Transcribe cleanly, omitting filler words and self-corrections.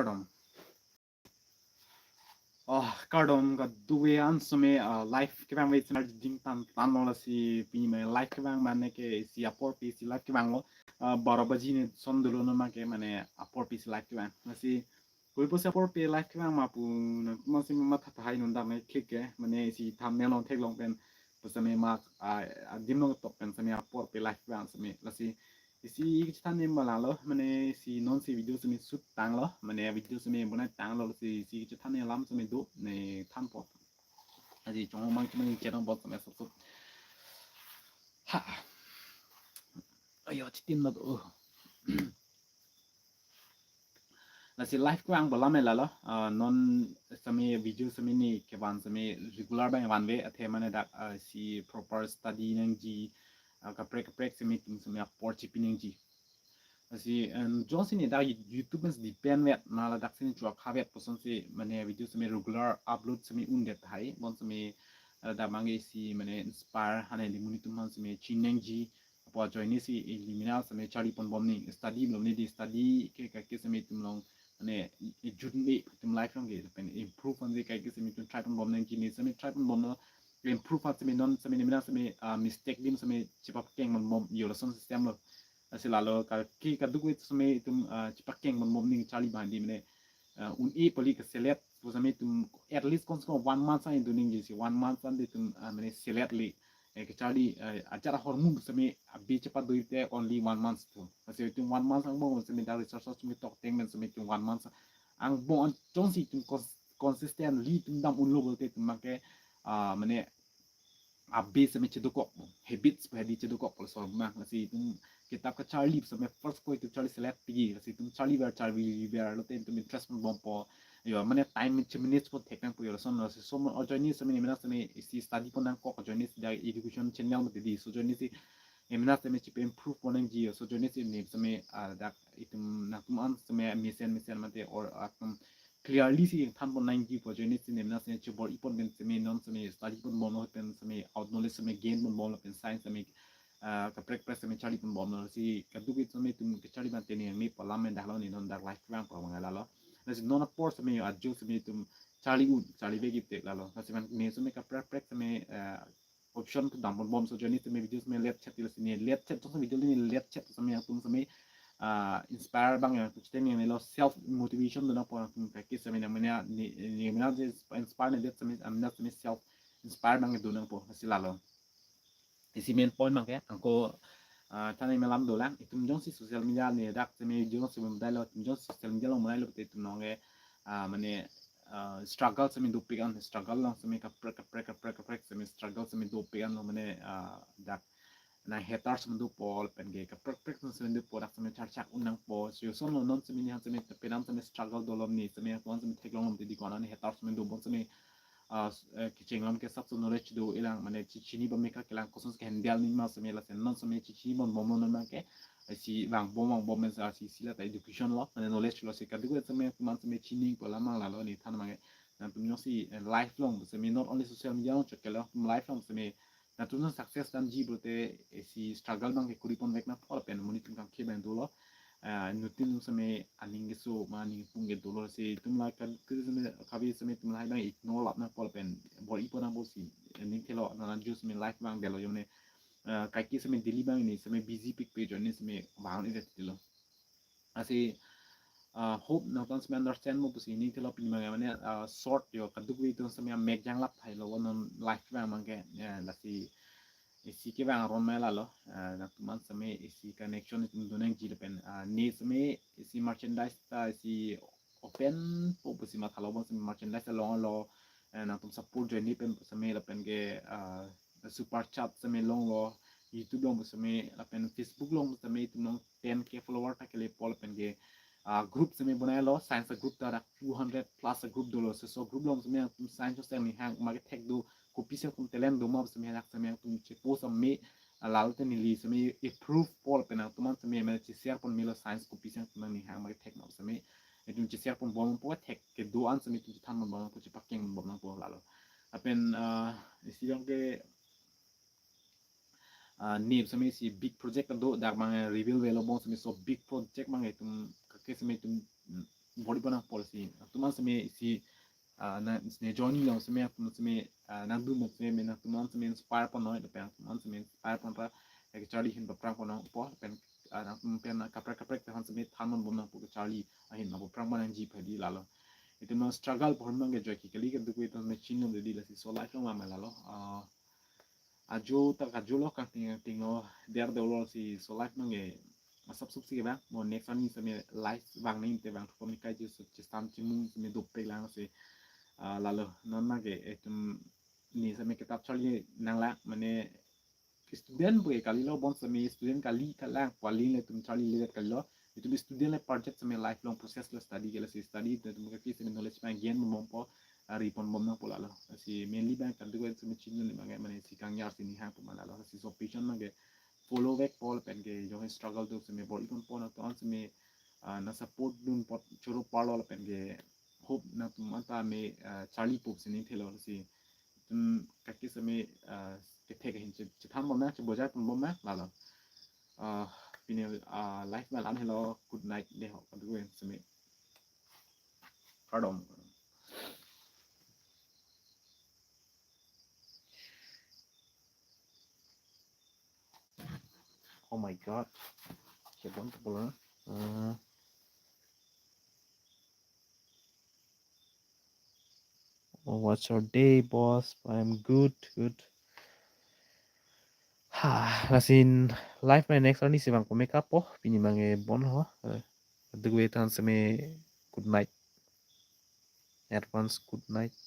Cardom. Cardom ka duwe an sume life kevang wait smart jing tan mola si pini life kevang mane ke si apor pi si life kevang lo baro baji ne sondolo no ma ke mane apor pi si life kevang masi koi po si apor pi life kevang ma pu masi ma tha hai nun da me klik ke mane si tham ne long thek long pen pasame ma dim long top pen same apor pi life kevang same lasi isi kita nih malah loh, mana si non si video semi shoot tang loh, mana video semi mana tang loh si kita nih lam semi do, nih tan pot, aji cuma mang cuma cerita bot semi satu, ha, ayo citin lah tuh, nah si live ko ang balam lah loh, non semi video semi nih keban semi regular bang one way, athe mana dak si proper study neng ji, kaprek semi tung semi apor cipi neng ji. Asi Johnson ni dah YouTube mas depend wet malah dak sini cua kawet person si mana video semi regular upload semi undet hai bon semi dah mangi si mana inspire hane di muni tuman semi chineng ji apa join ni si eliminal semi cari pon bom ni study belum ni di study ke kaki semi tumlong mana judni tum life long gitu pen improve on di kaki semi tum try pon bom neng ni semi try pon bom no improve at semi non semi ni mina semi mistake dim semi cepat keng bom yolason system lo asi lalu ki kaduk itu seme itu cipakeng mom cali bandi mene un poli ke selet seme itu at least konsko 1 month sa itu ning si 1 month san itu mene selet li ke cali acara hormon seme abi cepat do itu only 1 month tu asi itu 1 month ang mo seme dari research seme tok teng men seme itu 1 month ang bon chon si itu consistent li itu dam un logo te make mene abi seme cedokok habits padi cedokok pol so ma asi itu kitab ka Charlie sampai first ko itu Charlie select pergi kasi itu Charlie biar lo tentu interest pun bompo yo mana time minutes ko tekang po yo son so mo join sami mina sami si study pun nang ko join dari education channel mo di so join si mina sami chip improve pun nang ji so join si ni sami dak itu nak man sami mission mate or akum clearly si tham pun nang ji po join si mina sami chibor ipon ben sami non sami study pun bono pen sami out knowledge sami gain pun bono pen science sami kaprek sami cari pun bom si kaduk itu sami tum cari manteni yang mi parlamen dah lo ni non dah life rank pa mga lalo nasi non apor sami adjo sami tum cari begi tek lalo nasi man ni sami kaprek sami option tu dampon bom so jani sami video sami let chat sini let chat tu sami video ni let chat sami tum sami inspire bang yang tu ceteni yang lo self motivation tu na po tum kaki sami namanya ni mana inspire ni let sami amna sami self inspire bang itu nang po nasi lalo isi main point makanya angko tanai malam dolang itu menjong si sosial media ni dak semi jong sebelum dah lo menjong sosial media lo mulai lo itu nonge mane struggle semi dupikan struggle lang semi kaprek semi struggle semi dupikan lo mane dak na haters semi dupol penge kaprek semi dupol dak semi charchak unang po so so non semi ni semi tepinan semi struggle dolom ni semi kon semi teklong di kono ni haters semi dupol semi kicing ke satu knowledge do ilang mana cicini bom mereka kelang khusus ke handle ni mas semela non semela cicini bom non make si bang bom men si sila ta education lo mana knowledge lo si kadu semela teman semela cini pola mang lalu ni tan mange dan punya si lifelong semela not only social media lo cekelo lifelong semela dan tu success dan ji brote si struggle bang ke kuripon vek na pol pen monitor kan ke ben dulu nutin seme aning so mani punge dolor se tumla kan kusme kabi seme tumla bang ignore lap na pol pen bol ipo na bol si ning kelo na just me life bang delo yone kaki seme daily bang ni seme busy pick page ni seme bang ni dilo asi hope na kan seme understand mo pusi ning kelo pin bang mane short yo kaduk wi to seme make jang lap thai lo non life bang mang ke la si isi ke bang ron mela lo na tuman same isi connection itu duneng ji depen ni same isi merchandise ta isi open po pusi mathalo bon same merchandise long lo na tum support join ni pen same depen ke super chat same long lo youtube long same depen facebook long same itu long 10k follower ta kele pol pen ke group same bonai lo science group ta 200 plus group dolo so group long same tum science same hang market tech do kopi se kum telen do mab seme hak seme tum che po same lalu te nili seme approve pol pena tuman seme me che share pon milo science kopi se tum ni hang mai tek mab seme etum che share pon bom po tek ke do an seme tu tan bom po che paking bom na po lalu apen isidong ke ni seme si big project do dak mang reveal velo bon seme so big project mang etum ke seme tum body bana policy tuman seme si na ne joining long seme tuman seme na du mo seme na tuman seme inspire pa no de pen tuman seme inspire pa pa ke charlie hin ba prang pa no po pen na tuman pen na kapra kapra te han seme thanon bom na pu charlie hin na bo prang pa na ji pa di lalo itu no struggle por mang ge joki kali ke du ko itu me chin no de di la si so life ma ma lalo ajo ta ajo lo ka ting no der de lo si so life mang ge masap sub si ba mo next ani seme life wang ning te wang ko mi kai ju su stam chi mu me do pe lang se lalu non na ge etum ni seme kitab chali nang la mane student bu kali lo bon seme student kali kala kwali le tum chali le kali lo itu student le project seme lifelong process le study ke le si study te tum ka ki seme knowledge pa gain mo po ari pon bom na pola lo si mainly ba kan du ko seme chin le ma mane si kang yar si ni ha po ma lo si so patient ma ge follow back Paul pen ke jo struggle tu seme bol ikon po na to an seme na support dun pot churu palo pen ke hope na tu mata me Charlie pop sini thelo si tum kaki seme ke thek hin che tham bom na che boja pum bom na la lo pine life mal an hello good night de ho kan du seme pardon oh my god che bon to bol oh, what's your day boss I'm good good lasin live my next one is bang ko make up po pini mange bon ho the way tan seme good night advance good night